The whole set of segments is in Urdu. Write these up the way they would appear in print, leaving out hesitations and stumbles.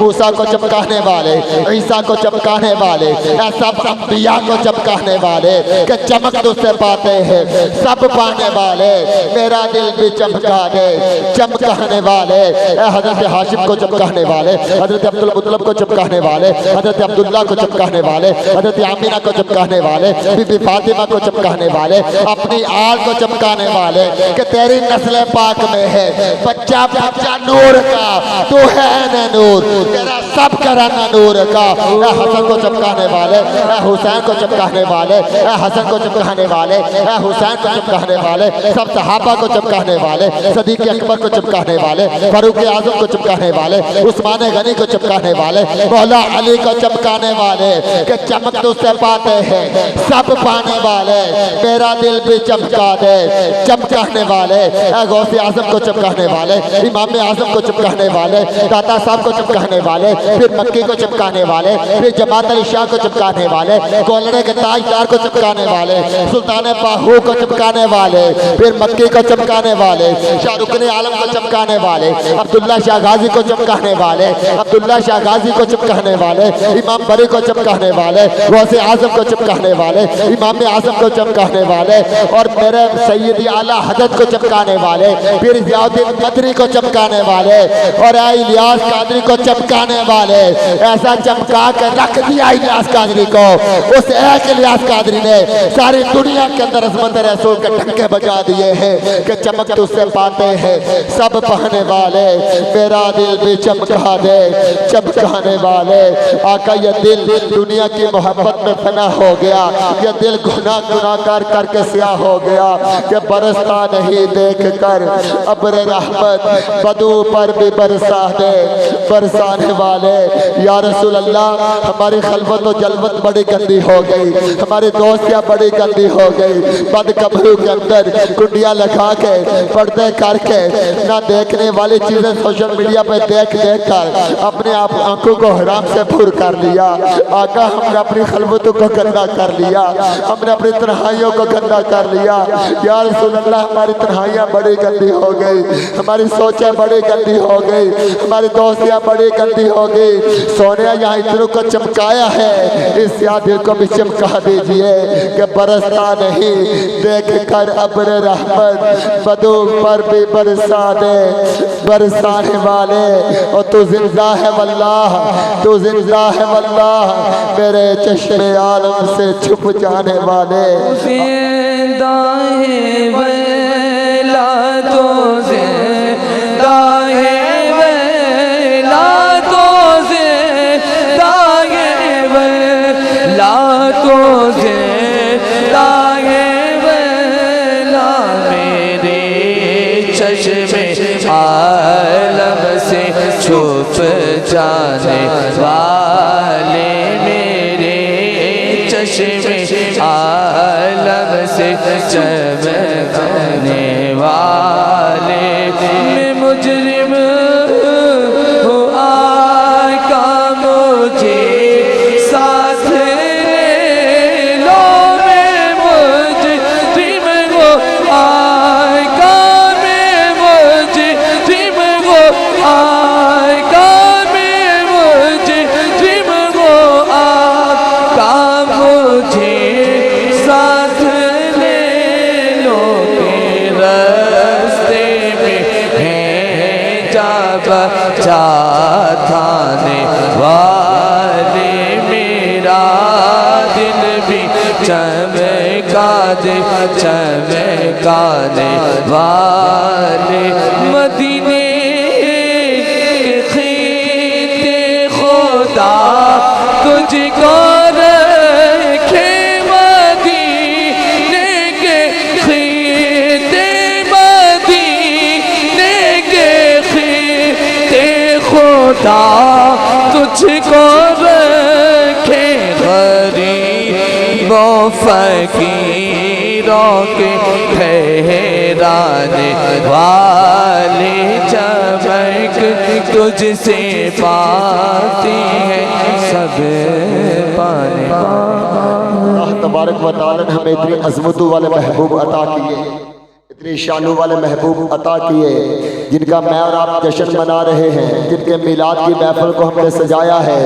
موسیٰ کو چمکانے والے، عیسیٰ کو چمکانے والے، سب انبیاء کو چمکانے والے کہ چمک تو سے پاتے ہیں سب پانے والے، میرا دل بھی چمکا دے چمکانے والے، حضرت ہاشم کو چمکانے والے، حضرت عبدالمطلب کو چمکانے والے، حضرت عبداللہ کو چمکانے والے، حضرت آمینہ کو چمکانے والے، بی بی فاطمہ کو چمکانے والے، اپنی آل کو چمکانے والے کہ تیری نسل پاک میں ہے بچہ بچہ نور کا، تو ہے نا نور، تیرا سب کرنا نور کا، اے حسن کو چمکانے والے، اے حسین کو چمکانے والے، اے حسن کو چمکانے والے، اے حسین کو چمکانے والے، سب صحابہ کو چمکانے والے، صدیق اکبر کو چمکانے والے، فاروق اعظم کو چمکانے والے، عثمان غنی کو چمکانے والے، مولا علی کو چمکانے والے کہ چمک تو سے پاتے ہیں سب پانے والے، میرا دل بھی چمکا دے چمکانے والے، اے غوث اعظم کو چمکانے والے، امام اعظم کو چمکانے والے، داتا صاحب کو چمکانے والے، پھر مکی کو چمکانے والے، پھر جماعت علی شاہ کو چمکانے والے، گولڑے کے تاجدار کو چمکانے والے، سلطان باہو کو چمکانے والے، پھر مکی کو چمکانے والے، شاہ رکن عالم کو چمکانے والے، عبداللہ شاہ غازی کو چمکانے والے، عبداللہ شاہ غازی کو چمکانے والے، امام بری کو چمکانے والے، غوث اعظم کو چمکانے والے، امام اعظم کو چمکانے والے، اور میرے سیدی اعلیٰ حضرت کو چمکانے والے، پھر ضیاء الدین قدری کو چمکانے والے، اور اے الیاس قادری کو چمکانے والے، ایسا چمکا کے رکھ دیا الیاس قادری کو، اس ایک الیاس قادری نے ساری دنیا کے اندر عظمت رسول کے ڈھنکے بجا دیے ہیں کہ چمک تو سے پاتے ہیں سب پانے والے، میرا دل بھی چمکا دے چمکانے والے، آقا یہ دل دنیا کی محبت میں فنا ہو گیا، یہ دل گناہ کر کے سیاہ ہو گیا کہ برستا نہیں دیکھ کر ابر رحمت بدو پر بھی برسا دے برسانے والے، یا رسول اللہ ہماری خلوت و جلوت بڑی گندی ہو گئی، ہماری دوستیاں بڑی گندی ہو گئی، بد کمروں کے اندر کنڈیاں لگا کے پردے کر کے نہ دیکھنے والی چیزیں سوشل میڈیا پہ دیکھ کر اپنے آپ آنکھوں کو حرام سے پھر کر لیا، آقا ہم نے اپنی خلوتوں کو گندا کر لیا، ہم نے اپنی تنہائیوں کو گندا کر لیا، یا رسول اللہ ہماری تنہائیاں بڑی گندی ہو گئی، ہماری سوچیں بڑی گندی ہو گئی، ہماری دوستیاں بڑی گندی ہو گئی، سونیا یہاں اتنوں کو چمکایا ہے، اس سیاہ دل کو بھی چمکا دیجئے کہ برستا نہیں دیکھ کر ابر رحمت بدو پر بھی برسا دے برسانے والے، اور تو زندہ ہے واللہ تو زندہ ہے واللہ میرے چشم عالم سے چھپ جانے والے، زندہ ہے واللہ تو زندہ ہے تو زندہ ہے والا، میرے چشم عالم سے چھپ جانے والے، میرے چشم عالم سے چمکنے والے، میں مجرم ہوں آقا مجھے تھانے والے، میرا دل بھی چمکا دے چمکانے والے، مدینے کے خطے خدا تجھ کو رکھے، مدینے کے خطے مدینے کے خطے خدا تجھ کو رکھے، غریبوں فقیروں کے ٹھہرانے والے، چمک تجھ سے پاتے ہیں سب پانے والے۔ اللہ تبارک و تعالی نے ہمیں اتنی عظمتوں والے محبوب عطا کیے، اتنی شانوں والے محبوب عطا کیے جن کا میں اور آپ جشن منا رہے ہیں، جن کے میلاد کی محفل کو ہم نے سجایا ہے،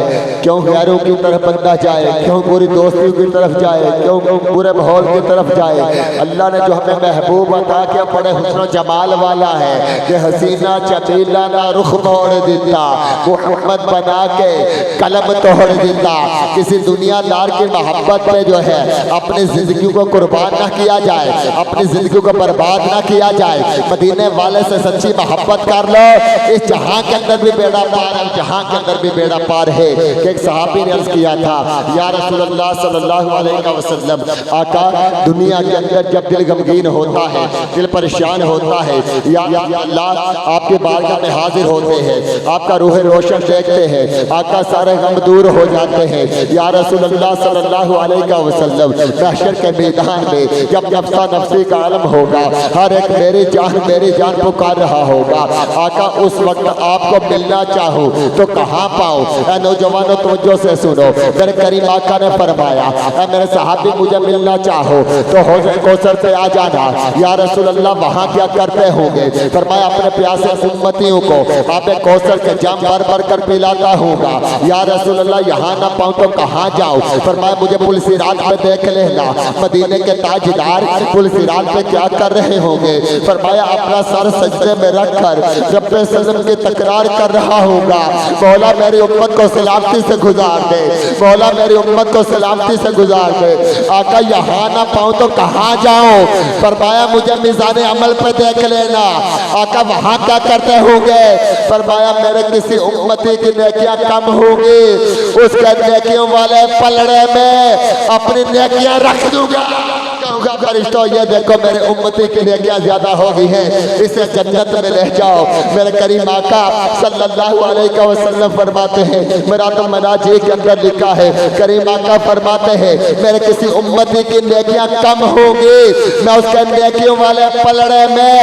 کیوں غیروں کی طرف بندہ جائے، کیوں پوری دوستیوں کی طرف جائے، کیوں پورے ماحول کی طرف جائے؟ اللہ نے جو ہمیں محبوب عطا کیا بڑے حسن و جمال والا ہے کہ حسینہ چمیلہ نہ رخ موڑ دیتا، محمد بنا کے قلم توڑ دیتا۔ کسی دنیا دار کی محبت پہ جو ہے اپنی زندگی کو قربان نہ کیا جائے، اپنی زندگی کو برباد نہ کیا جائے۔ مدینے والے سے سچی محبت کر لو، اس جہاں کے اندر بھی بیڑا پار ہے، جہاں کے اندر بھی بیڑا پار ہے۔ کہ ایک صحابی نے عرض کیا تھا، یا رسول اللہ صلی اللہ علیہ وسلم، آقا دنیا کے اندر جب دل غمگین ہوتا ہے، دل پریشان ہوتا ہے، یا اللہ آپ کے بارگاہ میں حاضر ہوتے ہیں، آپ کا روح روشن دیکھتے ہیں، آقا سارے غم دور ہو جاتے ہیں۔ یا رسول اللہ صلی اللہ علیہ وسلم، محشر کے میدان میں جب نفسا نفسی کا عالم ہوگا، ہر ایک میری جان پکار رہا ہوگا، آقا اس وقت آپ کو ملنا چاہو تو کہاں پاؤ؟ اے نوجوانوں توجہ سے سنو، میرے کریم آقا نے فرمایا، اے میرے صحابی مجھے ملنا چاہو تو حوض کوثر پہ آ جانا۔ یا رسول اللہ وہاں کیا کرتے ہوں گے؟ فرمایا اپنے پیاسے امتیوں کو آب کوثر کے جام بھر بھر کر پلاتا ہوں گا۔ یا رسول اللہ یہاں نہ پاؤں تو کہاں جاؤ؟ فرمایا مجھے پل صراط پہ دیکھ لینا، مدینے کے تاجدار پل صراط پہ کیا کر رہے ہوں گے؟ فرمایا اپنا سر سجدے میں رکھ کر رب سلم کی تکرار کر رہا ہوگا، مولا میری امت کو سلامتی سے گزار دے، مولا میری امت کو سلامتی سے گزار دے۔ آقا یہاں نہ پاؤں تو کہاں جاؤں؟ فرمایا مجھے میزان عمل پہ دیکھ لینا، آقا وہاں کیا کرتے ہوں گے؟ فرمایا میرے کسی امتی کی نیکیاں کم ہوں گی، اس کے نیکیوں والے پلڑے میں اپنی نیکیاں رکھ دوں گا۔ کہوں گا فرشتوں یہ دیکھو میرے امتی کی نیکیاں زیادہ ہو گئی ہیں، اسے جنت میں لے جاؤ۔ میرے کریم آقا صلی اللہ علیہ وسلم فرماتے ہیں، مراد المناجی کے اندر لکھا ہے، کریم آقا فرماتے ہیں میرے کسی امتی کی نیکیاں کم ہوں گی، میں اس کے نیکیوں والے پلڑے میں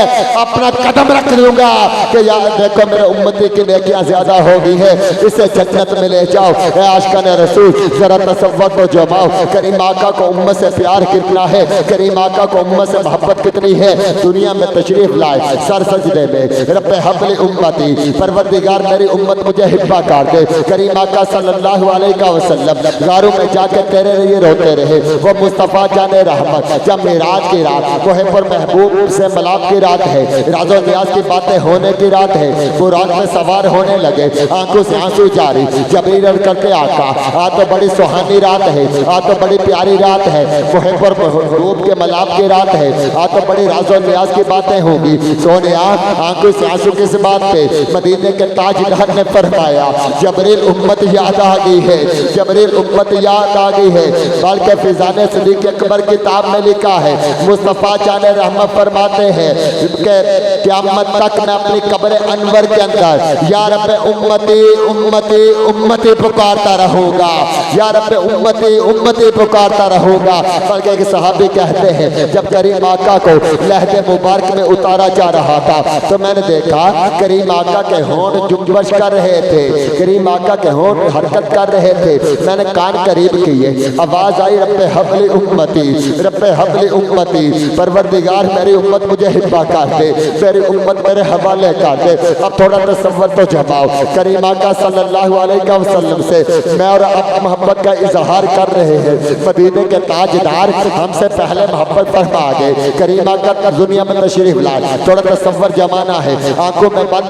اپنا قدم رکھ دوں گا کہ یار دیکھو میرے امتی کی نیکیاں زیادہ ہو گئی ہیں، اسے جنت میں لے جاؤ۔ اے عاشقان رسول ذرا تصور کو جماؤ، کریم آقا کو امت سے پیار کتنا ہے، کریم آقا کو امت سے محبت کتنی ہے۔ دنیا میں تشریف لائے سر سجدے میں، رب حبل امتی، پروردگار میری امت مجھے حبا کر دے۔ کریم آقا صلی اللہ علیہ وسلم غاروں میں جا کے تیرے لیے روتے رہے، وہ مصطفیٰ جان رحمت جب معراج کی رات کوہ پر محبوب سے ملاپ کی رات ہے، راز و نیاز کی باتیں ہونے کی رات ہے، وہ رات میں سوار ہونے لگے، آنکھوں سے آنسو جاری، جبریل عرض کرتے آقا آج تو بڑی سہانی رات ہے، آج تو بڑی پیاری رات ہے، کوہ پر محبوب کے ملاپ کی رات ہے، آج تو بڑی راز و نیاز کی باتیں ہوں گی۔ سونیا آنکھوں سے آنسو کس بات پہ؟ مدینے کے تاجدار نے فرمایا جبریل امت یاد آ گئی ہے، جبریل امت یاد آ گئی ہے۔ بلکہ فیضان صدیق اکبر کتاب میں لکھا ہے، مصطفیٰ جان رحمت فرماتے ہیں کہ قیامت تک میں اپنی قبر انور کے اندر یا رب امتی امتی امتی پکارتا رہوں گا، یا رب امتی امتی پکارتا رہوں گا۔ بلکہ ایک صحابی کہتے ہیں جب کریم آقا کو لہد مبارک میں اتارا جا رہا تھا تو میں نے دیکھا کریم آقا کے ہونٹ جنبش کر رہے تھے، کریم آقا کے ہونٹ حرکت کر رہے تھے۔ میں نے کان قریب کیے، آواز آئی رب حبل امتی، رب حبل امتی، پروردگار میری امت مجھے حبا کر دے، میری امت میرے حوالے کر دے۔ اب تھوڑا تصور تو جماؤ، کریم آقا صلی اللہ علیہ وسلم سے میں اور آپ محبت کا اظہار کر رہے ہیں، مدینے کے تاجدار ہم سے پہلے محبت فرما گئے، کریم آقا کا دنیا میں تشریف لائے۔ تھوڑا تصور جمانا ہے، آنکھوں میں بند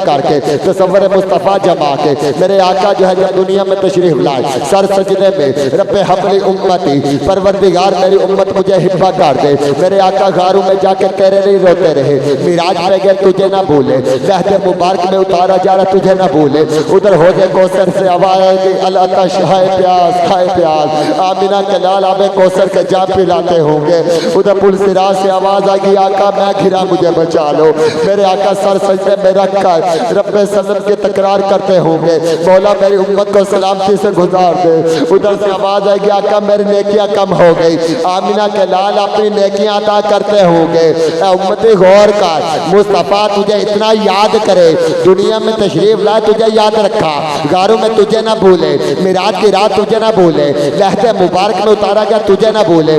کر کے تصور مصطفیٰ جما کے میرے آقا جو ہے جب دنیا میں تشریف لائے، سر سجدے میں رب حبل امتی، پروردگار میری امت مجھے حبا کر دے۔ میرے آقا غاروں میں جا کے تیرے لیے روتے رہے، معراج پہ گئے تجھے نہ بھولے، لہد مبارک میں اتارا جا رہا تجھے نہ بھولے۔ ادھر حوض کوثر سے آواز آئی کہ العطش ہائے پیاس ہائے پیاس، آمینہ کے لال آب کوثر کے جام پلاتے ہوں گے۔ ادھر پل صراط سے آواز آئی آقا میں گھرا مجھے بچا لو، میرے آقا سر سجدے میں رکھ کر رب سلم کی تکرار کرتے ہوں گے، مولا میری امت کو سلامتی سے گزار دے۔ ادھر سے آواز آئے گی آقا میری نیکیاں کم ہو گئی، آمینہ کے لال اپنی نیکیاں عطا کرتے ہوں گے۔ اے امتی غور کر، مصطفیٰ تجھے اتنا یاد کرے، دنیا میں تشریف لائے تجھے یاد رکھا، غاروں میں تجھے نہ بھولے، معراج کی رات تجھے نہ بھولے، لہد مبارک میں اتارا گیا تجھے نہ بھولے،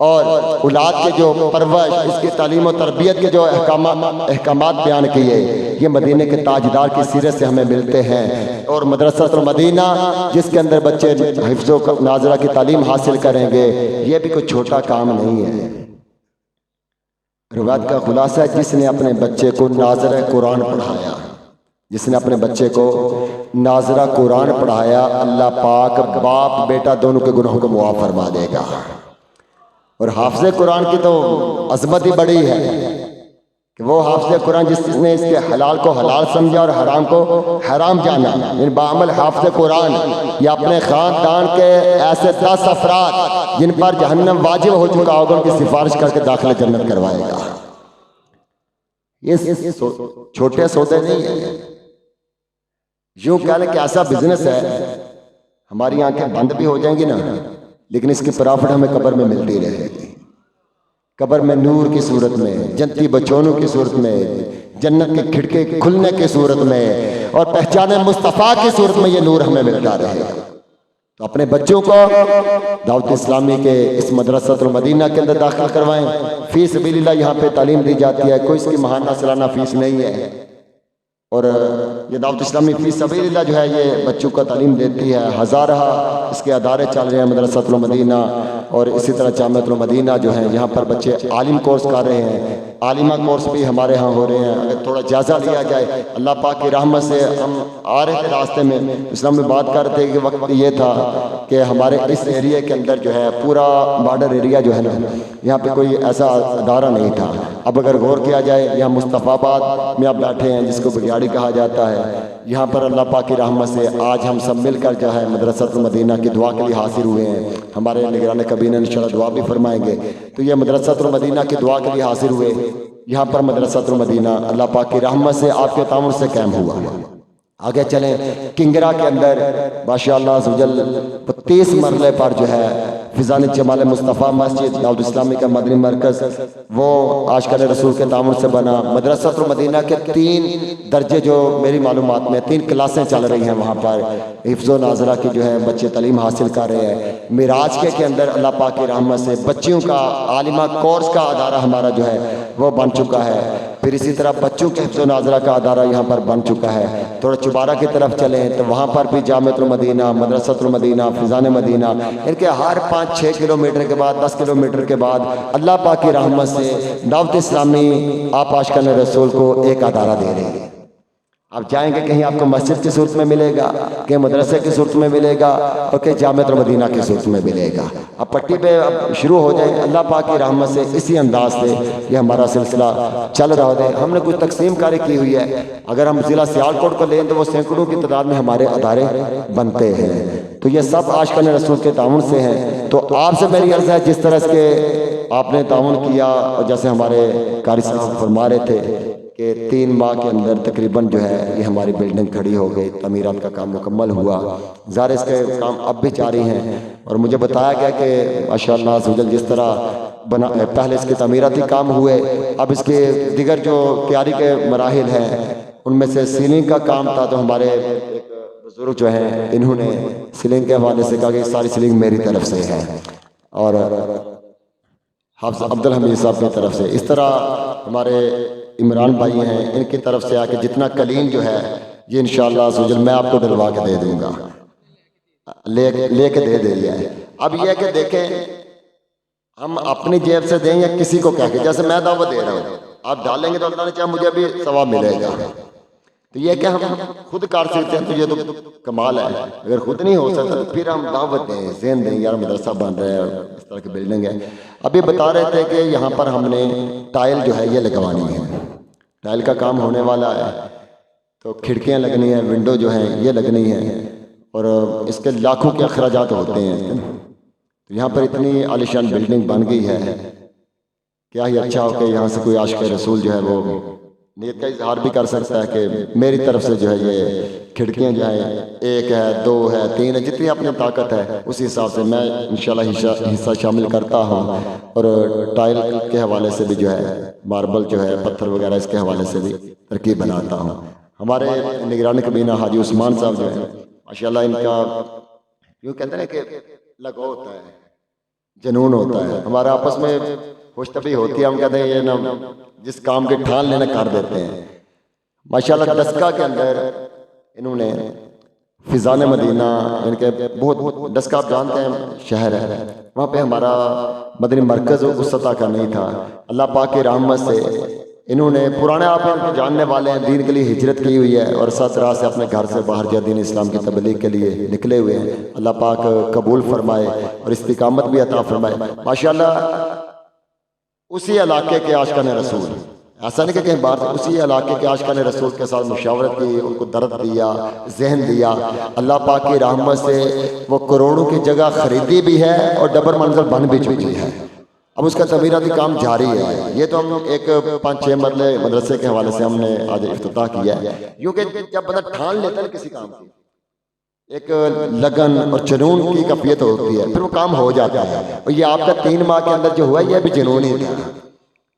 اور اولاد کے جو پرورش، اس کی تعلیم و تربیت کے جو احکامات بیان کیے، یہ مدینے کے تاجدار کی سیرت سے ہمیں ملتے ہیں۔ اور مدرسۃ المدینہ جس کے اندر بچے حفظ و ناظرہ کی تعلیم حاصل کریں گے، یہ بھی کوئی چھوٹا کام نہیں ہے۔ روایت کا خلاصہ ہے، جس نے اپنے بچے کو ناظرہ قرآن پڑھایا، جس نے اپنے بچے کو ناظرہ قرآن پڑھایا، اللہ پاک باپ بیٹا دونوں کے گناہوں کو معاف فرما دے گا۔ اور حافظ قرآن کی تو عظمت ہی بڑی ہے کہ وہ حافظ قرآن جس نے اس کے حلال کو حلال سمجھا اور حرام کو حرام جانا، یعنی بعمل حافظ قرآن یا اپنے خاندان کے ایسے 10 افراد جن پر جہنم واجب ہو چکا ہوگا ان کی سفارش کر کے داخل جنت کروائے گا۔ یہ چھوٹے سودے نہیں ہیں، یوں کہہ لیں کہ ایسا بزنس ہے، ہماری آنکھیں بند بھی ہو جائیں گی نا، لیکن اس کی پرافٹ ہمیں قبر میں ملتی رہے گی۔ قبر میں نور کی صورت میں، جنتی بچونوں کی صورت میں، جنت کے کھڑکے کھلنے کی صورت میں، اور پہچان مصطفیٰ کی صورت میں یہ نور ہمیں ملتا رہے گا۔ تو اپنے بچوں کو دعوت اسلامی کے اس مدرسۃ المدینہ کے اندر داخل کروائیں۔ فی سبیل اللہ یہاں پہ تعلیم دی جاتی ہے، کوئی اس کی ماہانہ سالانہ فیس نہیں ہے، اور یہ دعوت اسلامی فی سبیل اللہ جو ہے یہ بچوں کو تعلیم دیتی ہے۔ ہزارہ اس کے ادارے چل رہے ہیں، مدرسۃ المدینہ اور اسی طرح جامعۃ المدینہ جو ہیں، یہاں پر بچے عالم کورس کر رہے ہیں، عالمہ کورس بھی ہمارے ہاں ہو رہے ہیں۔ اگر تھوڑا جائزہ لیا جائے، اللہ پاک کی رحمت سے ہم آ رہے تھے راستے میں، اسلام میں بات کر رہے تھے کہ وقت یہ تھا کہ ہمارے اس ایریے کے اندر جو ہے پورا بارڈر ایریا جو ہے نا، یہاں پہ کوئی ایسا ادارہ نہیں تھا۔ اب اگر غور کیا جائے، یہاں مصطفیٰ آباد میں آپ بیٹھے ہیں جس کو بگیاڑی کہا جاتا ہے، یہاں پر اللہ پاک کی رحمت سے آج ہم سب مل کر جو ہے مدرسۃ المدینہ کی دعا کے لیے حاضر ہوئے ہیں۔ ہمارے نگران کابینہ انشاءاللہ دعا بھی فرمائیں گے، تو یہ مدرسۃ المدینہ کی دعا کے لیے حاضر ہوئے۔ یہاں پر مدرسۃ المدینہ اللہ پاک کی رحمت سے آپ کے تعاون سے قائم ہوا۔ آگے چلیں، کنگرا کے اندر ماشاءاللہ عزوجل 30 مرلے پر جو ہے فضان جمال مصطفیٰ مسجد دعوت اسلامی کا مدنی مرکز، وہ عاشقان رسول کے تعاون سے بنا۔ مدرسۃ المدینہ کے 3 درجے جو میری معلومات میں 3 کلاسیں چل رہی ہیں وہاں پر، حفظ و ناظرہ کی جو ہے بچے تعلیم حاصل کر رہے ہیں۔ معراج کے اندر اللہ پاک کی رحمت سے بچیوں کا عالمہ کورس کا ادارہ ہمارا جو ہے وہ بن چکا ہے۔ پھر اسی طرح بچوں کے حفظ و ناظرہ کا ادارہ یہاں پر بن چکا ہے۔ تھوڑا چبارہ کی طرف چلیں تو وہاں پر بھی جامعۃ المدینہ، مدرسۃ المدینہ، فضان مدینہ، ان کے ہر 5-6 کلومیٹر کے بعد، 10 کلومیٹر کے بعد اللہ پاک کی رحمت سے دعوت اسلامی آپ عاشقان رسول کو ایک ادارہ دے رہے ہیں۔ آپ جائیں گے کہیں آپ کو مسجد کی صورت میں ملے گا، کہیں مدرسے کی صورت میں ملے گا، اور کہیں جامعۃ المدینہ کی صورت میں ملے گا۔ اب پٹی پہ اب شروع ہو جائیں، اللہ پاک کی رحمت سے اسی انداز سے یہ ہمارا سلسلہ چل رہا ہے۔ ہم نے کچھ تقسیم کاری کی ہوئی ہے، اگر ہم ضلع سیالکوٹ کو لیں تو وہ سینکڑوں کی تعداد میں ہمارے ادارے بنتے ہیں۔ تو یہ سب عاشقان رسول کے تعاون سے ہیں۔ تو آپ سے میری عرض ہے، جس طرح اس کے آپ نے تعاون کیا، اور جیسے ہمارے قاری صاحب فرما رہے تھے کہ 3 ماہ کے اندر تقریباً جو ہے یہ ہماری بلڈنگ کھڑی ہو گئی، تعمیرات کا کام مکمل ہوا۔ ظاہر اس کے کام اب بھی جاری ہیں، اور مجھے بتایا گیا کہ ماشاءاللہ عزوجل جس طرح پہلے اس کے تعمیراتی کام ہوئے، اب اس کے دیگر جو تیاری کے مراحل ہیں ان میں سے سیلنگ کا کام تھا، تو ہمارے ایک بزرگ جو ہیں انہوں نے سیلنگ کے حوالے سے کہا کہ ساری سیلنگ میری طرف سے ہے، اور حافظ عبدالحمید صاحب کی طرف سے، اس طرح ہمارے عمران بھائی ہیں ان کی طرف سے آ کے جتنا کلین جو ہے یہ انشاءاللہ عزوجل میں آپ کو دلوا کے دے دوں گا، لے کے دے دیا ہے۔ اب یہ کہ دیکھیں ہم اپنی جیب سے دیں یا کسی کو کہہ کے، جیسے میں دعوت دے رہا ہوں، آپ ڈالیں گے تو اللہ نے چاہا مجھے بھی ثواب ملے گا۔ تو یہ کہ ہم خود کر سکتے ہیں تو یہ تو کمال ہے، اگر خود نہیں ہو سکتا تو پھر ہم دعوت دیں، ذہن دیں، یار مدرسہ بن رہا ہے، اس طرح کی بلڈنگ ہے۔ ابھی بتا رہے تھے کہ یہاں پر ہم نے ٹائل جو ہے یہ لگوانی ہے، ٹائل کا کام ہونے والا ہے، تو کھڑکیاں لگنی ہیں، ونڈو جو ہیں یہ لگنی ہیں، اور اس کے لاکھوں کے اخراجات ہوتے ہیں۔ یہاں پر اتنی عالیشان بلڈنگ بن گئی ہے، کیا ہی اچھا ہو کہ یہاں سے کوئی عاشق رسول جو ہے وہ نیت کا اظہار بھی کر سکتا ہے کہ میری طرف سے جو ہے یہ کھڑکیاں جو ہیں 1 ہے، 2 ہے، 3 ہے، جتنی اپنی طاقت ہے اسی حساب سے میں انشاءاللہ حصہ شامل کرتا ہوں، اور ٹائل کے حوالے سے بھی جو ہے ماربل جو ہے پتھر وغیرہ اس کے حوالے سے بھی ترکیب بناتا ہوں۔ ہمارے نگران کابینہ حاجی عثمان صاحب جو ہیں ماشاءاللہ ان کا یوں کہتے ہیں کہ لگو ہوتا ہے، جنون ہوتا ہے. ہمارا آپس میں خوش طبی ہوتی ہے, ہم کہتے ہیں یہ نا جس کام کے ٹھان لینا کر دیتے ہیں. ماشاءاللہ دسکا کے اندر انہوں نے فضان مدینہ ان کے بہت, دسکا آپ جانتے ہیں شہر ہے, وہاں پہ ہمارا مدنی مرکز اس سطح کا نہیں تھا. اللہ پاک کی رحمت سے انہوں نے پرانے آپ ان کو جاننے والے ہیں, دین کے لیے ہجرت کی ہوئی ہے اور ساتھ راہ سے اپنے گھر سے باہر جو دین اسلام کی تبلیغ کے لیے نکلے ہوئے ہیں. اللہ پاک قبول فرمائے اور استقامت بھی عطا فرمائے. ماشاءاللہ اسی علاقے کے عاشقان رسول, ایسا نہیں کہ کہیں باہر سے, اسی علاقے کے عاشقان رسول کے ساتھ مشاورت کی, ان کو درد دیا, ذہن دیا. اللہ پاک کی رحمت سے وہ کروڑوں کی جگہ خریدی بھی ہے اور ڈبل منزل بن بھی چکی ہے. اب اس کا تعمیراتی کام جاری ہے. یہ تو ہم ایک 5-6 مرلے مدرسے کے حوالے سے ہم نے آج افتتاح کیا ہے, کیونکہ جب بندہ ٹھان لیتا ہے کسی کام کی, ایک لگن اور جنون کی کیفیت ہوتی ہے, پھر وہ کام ہو جاتا ہے. اور یہ آپ کا 3 ماہ کے اندر جو ہوا یہ بھی جنون ہی تھا,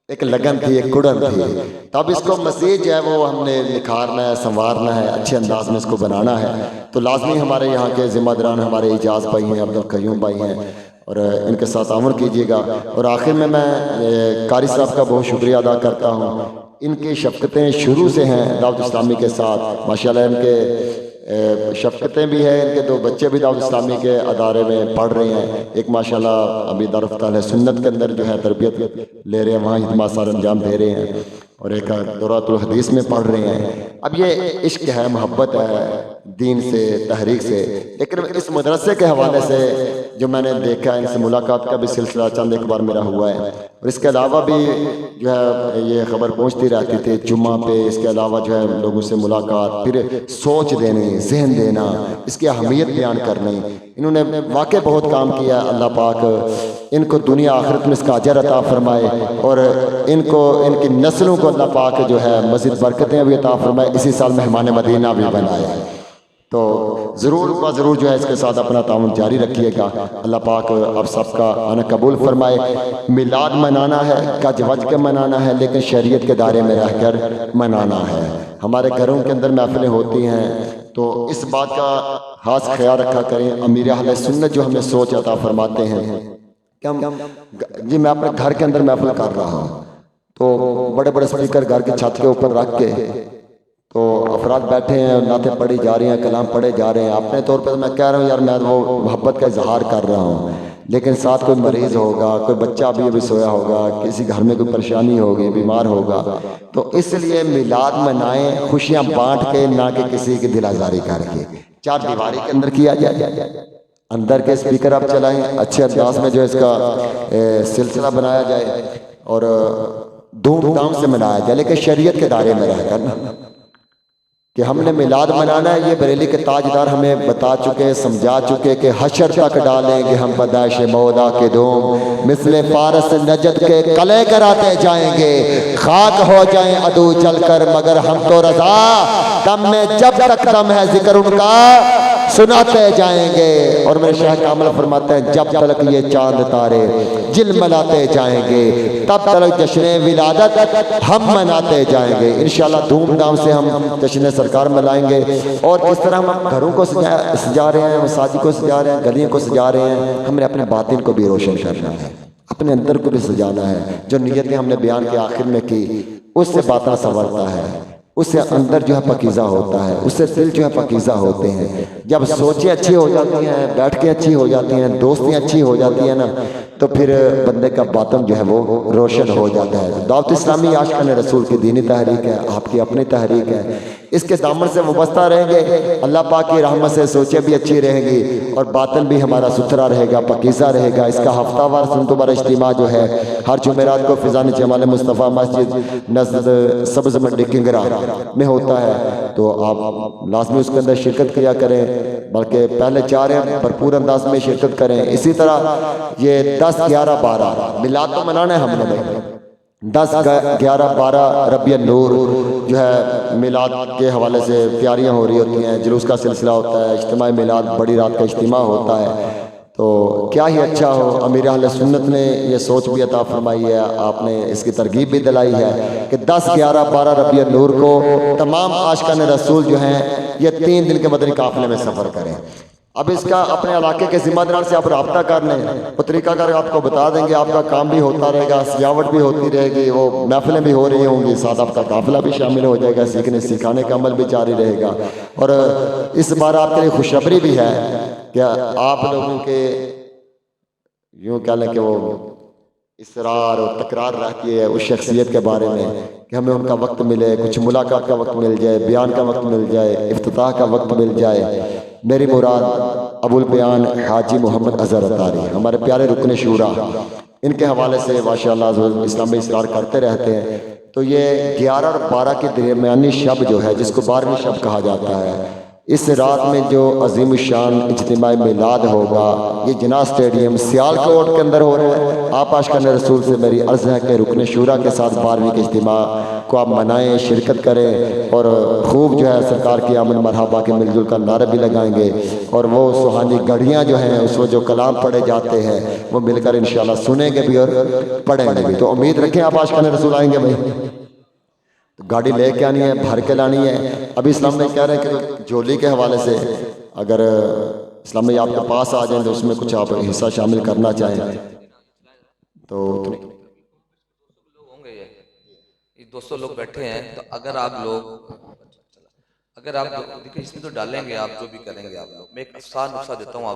ایک لگن تھی, ایک کڑن تھی. تب اس کو مزید جو ہے وہ ہم نے نکھارنا ہے, سنوارنا ہے, اچھے انداز میں اس کو بنانا ہے. تو لازمی ہمارے یہاں کے ذمہ داران ہمارے اعجاز بھائی ہیں, عبدالقیوم بھائی ہیں, اور ان کے ساتھ تعاون کیجیے گا. اور آخر میں قاری صاحب کا بہت شکریہ ادا کرتا ہوں. ان کی شفقتیں شروع سے ہیں دعوت اسلامی کے ساتھ. ماشاءاللہ ان کے شفقتیں بھی ہیں, ان کے 2 بچے بھی دعوت اسلامی کے ادارے میں پڑھ رہے ہیں. ایک ماشاءاللہ ابھی دارالفتہ اہل سنت کے اندر جو ہے تربیت لے رہے ہیں, وہاں خدمات سار انجام دے رہے ہیں, اور ایک دورات الحدیث میں پڑھ رہے ہیں. اب یہ عشق ہے, محبت ہے دین سے, تحریک سے. لیکن اس مدرسے کے حوالے سے جو میں نے دیکھا ہے, ان سے ملاقات کا بھی سلسلہ چند ایک بار میرا ہوا ہے, اور اس کے علاوہ بھی جو ہے یہ خبر پہنچتی رہتی تھی جمعہ پہ. اس کے علاوہ جو ہے لوگوں سے ملاقات, پھر سوچ دینے, ذہن دینا, اس کی اہمیت بیان کرنی. انہوں نے واقع بہت کام کیا. اللہ پاک ان کو دنیا آخرت میں اس کا اجر عطا فرمائے, اور ان کو, ان کی نسلوں کو اللہ پاک جو ہے مزید برکتیں بھی عطا فرمائے. اسی سال مہمان مدینہ بھی بنائے. تو ضرور جو ہے اس کے ساتھ اپنا تعاون جاری رکھیے گا. اللہ پاک آپ سب کا آنا قبول فرمائے. میلاد منانا ہے, کج وج کے منانا ہے, لیکن شریعت کے دائرے میں رہ کر منانا ہے. ہمارے گھروں کے اندر محفلیں ہوتی ہیں تو اس بات کا خاص خیال رکھا کریں. امیر اہل سنت جو ہمیں سوچ عطا فرماتے ہیں کہ ہم جی میں اپنے گھر کے اندر محفل کر رہا ہوں, تو بڑے بڑے اسپیکر گھر کی چھت کے اوپر رکھ کے تو افراد بیٹھے ہیں, نعتیں پڑھی جا رہی ہیں, کلام پڑھے جا رہے ہیں. اپنے طور پہ میں کہہ رہا ہوں یار میں وہ محبت کا اظہار کر رہا ہوں, لیکن ساتھ کوئی مریض ہوگا, کوئی بچہ ابھی سویا ہوگا, کسی گھر میں کوئی پریشانی ہوگی, بیمار ہوگا. تو اس لیے میلاد منائیں خوشیاں بانٹ کے, نہ کہ کسی کی دل آزاری کر کے. 4 دیواری کے اندر کیا جائے, اندر کے اسپیکر آپ چلائیں, اچھے انداز میں جو اس کا سلسلہ بنایا جائے اور دھوم دھام سے منایا جائے, لیکن شریعت کے دائرے میں رہ کر کہ ہم نے میلاد منانا ہے. یہ بریلی کے تاجدار ہمیں بتا چکے, سمجھا چکے کہ حشر تک ڈالیں گے ہم پیدائش مولا کے دوم, مثل فارس نجد کے قلعے کراتے جائیں گے, خاک ہو جائیں عدو چل کر مگر ہم تو رضا, دم میں جب تک دم ہے ذکر ان کا سناتے جائیں گے. اور میرے شیخ کامل فرماتے ہیں جب تک یہ چاند تارے جلملاتے جائیں گے, تب تک جشن ولادت ہم مناتے جائیں گے. انشاءاللہ دھوم دھام سے ہم جشن سرکار منائیں گے. اور جس طرح ہم گھروں کو سجا رہے ہیں, مساجد کو سجا رہے ہیں, گلیوں کو سجا رہے ہیں, ہم نے اپنے باطن کو بھی روشن کرنا ہے, اپنے اندر کو بھی سجانا ہے. جو نیتیں ہم نے بیان کے آخر میں کی, اس سے باطن سنورتا ہے, اس سے اندر جو ہے پاکیزہ ہوتا ہے, اس سے دل جو ہے پاکیزہ ہوتے ہیں. جب سوچیں اچھی ہو جاتی ہیں, بیٹھ کے اچھی ہو جاتی ہیں, دوستیں اچھی ہو جاتی ہیں نا, تو پھر بندے کا باطن جو ہے وہ روشن ہو جاتا ہے. دعوت اسلامی عاشقان رسول کی دینی تحریک ہے, آپ کی اپنی تحریک ہے. اس کے دامن سے وابستہ رہیں گے, اللہ پاک کی رحمت سے سوچیں بھی اچھی رہیں گی اور باطن بھی ہمارا ستھرا رہے گا, پاکیزہ رہے گا. اس کا ہفتہ وار سنتوں بار اجتماع جو ہے ہر جمعرات کو فضان جمال مصطفیٰ مسجد نزد سبز منڈی کنگرا میں ہوتا ہے. تو آپ لازمی اس کے اندر شرکت کیا کریں, بلکہ پہلے 4 بھرپور انداز میں شرکت کریں. اسی طرح یہ 10 11 12 میلاد تو منانا ہے ہم نے بھائی, 10 11 12 ربیع النور جو ہے میلاد کے حوالے سے تیاریاں ہو رہی ہوتی ہیں, جلوس کا سلسلہ ہوتا ہے, اجتماع میلاد بڑی رات کا اجتماع ہوتا ہے. تو کیا ہی اچھا ہو, امیر اہل سنت نے یہ سوچ بھی عطا فرمائی ہے, آپ نے اس کی ترغیب بھی دلائی ہے کہ 10 11 12 ربیع النور کو تمام عاشقان رسول جو ہیں یہ 3 دن کے مدنی قافلے میں سفر کریں. اب اس کا اپنے علاقے کے ذمہ داران سے آپ رابطہ کر لیں، وہ طریقہ کار آپ کو بتا دیں گے، آپ کا کام بھی ہوتا رہے گا، سجاوٹ بھی ہوتی رہے گی، وہ محفلیں بھی ہو رہی ہوں گی، ساتھ آپ کا قافلہ بھی شامل ہو جائے گا، سیکھنے سکھانے کا عمل بھی جاری رہے گا۔ اور اس بار آپ کے لیے خوشخبری بھی ہے کہ آپ لوگوں کے یوں کہہ لیں کہ وہ اصرار اور تکرار رہتی ہے اس شخصیت کے بارے میں کہ ہمیں ان کا وقت ملے، کچھ ملاقات کا وقت مل جائے، بیان کا وقت مل جائے، افتتاح کا وقت مل جائے۔ میری مراد ابو البیان حاجی محمد اظہر اتاری، ہمارے پیارے رکن شورا، ان کے حوالے سے ماشاءاللہ اسلامی اصرار کرتے رہتے ہیں۔ تو یہ 11 اور 12 کے درمیانی شب جو ہے، جس کو 12ویں شب کہا جاتا ہے، اس رات میں جو عظیم الشان اجتماع میلاد ہوگا، یہ جناح اسٹیڈیم سیالکوٹ کے اندر ہو رہا ہے۔ آپ عاشقان رسول سے میری عرض ہے کہ رکن شورا کے ساتھ 12ویں کے اجتماع کو آپ منائیں، شرکت کریں، اور خوب جو ہے سرکار کی آمد مرحبا کے مل جل کر نعرے بھی لگائیں گے، اور وہ سہانی گھڑیاں جو ہیں اس میں جو کلام پڑھے جاتے ہیں وہ مل کر انشاءاللہ سنیں گے بھی اور پڑھیں گے بھی۔ تو امید رکھیں آپ عاشقان رسول آئیں گے بھائی، گاڑی لے کے آنی ہے، بھر کے لانی ہے۔ ابھی اسلام میں کہہ رہے ہیں کہ جھولی کے حوالے سے اگر اسلام میں آپ کے پاس آ جائیں تو اس میں کچھ آپ حصہ شامل کرنا چاہیں تو ہوں گے، یہ 200 لوگ بیٹھے ہیں، تو اگر آپ دیکھیں اس میں تو ڈالیں گے آپ جو بھی کریں گے آپ لوگ، میں ایک آسان نسخہ دیتا ہوں آپ